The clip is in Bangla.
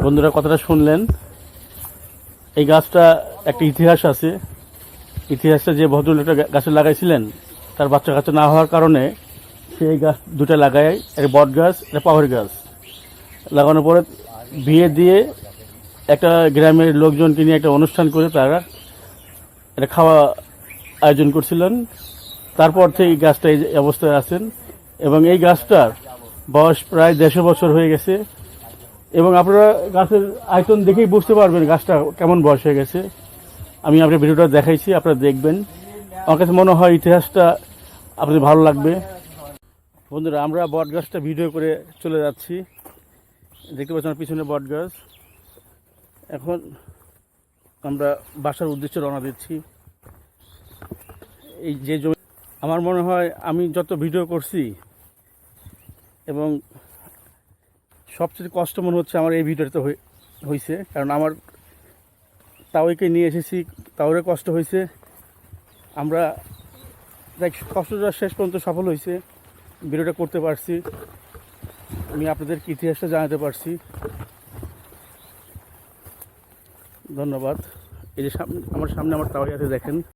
বন্ধুরা কথাটা শুনলেন। এই গাছটা একটা ইতিহাস আছে। ইতিহাসটা যে ভদ্রলোকটা গাছে লাগাইছিলেন, তার বাচ্চা কাচ্চা না হওয়ার কারণে সেই গাছ দুটা লাগায়, একটা বট গাছ, একটা পাহাড় গাছ লাগানোর পরে বিয়ে দিয়ে একটা গ্রামের লোকজনকে নিয়ে একটা অনুষ্ঠান করে তারা একটা খাওয়া আয়োজন করছিলেন। তারপর থেকে এই গাছটা এই অবস্থায় আছেন এবং এই গাছটার বয়স প্রায় 150 বছর হয়ে গেছে। এবং আপনারা গাছের আয়তন দেখেই বুঝতে পারবেন গাছটা কেমন বয়স হয়ে গেছে। আমি আপনার ভিডিওটা দেখাইছি, আপনারা দেখবেন। আমার কাছে মনে হয় ইতিহাসটা আপনাদের ভালো লাগবে। বন্ধুরা, আমরা বট গাছটা ভিডিও করে চলে যাচ্ছি। দেখতে পাচ্ছেন আমার পিছনে বট গাছ। এখন আমরা বাসার উদ্দেশ্যে রওনা দিচ্ছি। এই যে জমি, আমার মনে হয় আমি যত ভিডিও করছি এবং সবচেয়ে কষ্ট মনে হচ্ছে আমার এই ভিডিওটা হয়েছে, কারণ আমার তাওকে নিয়ে এসেছি, তাওরে কষ্ট হয়েছে। আমরা দেখ কষ্টটা শেষ পর্যন্ত সফল হয়েছে, ভিডিওটা করতে পারছি, আমি আপনাদেরকে ইতিহাসটা জানাতে পারছি। ধন্যবাদ। এই যে আমার সামনে আমার তাওয়াই আছে, দেখেন।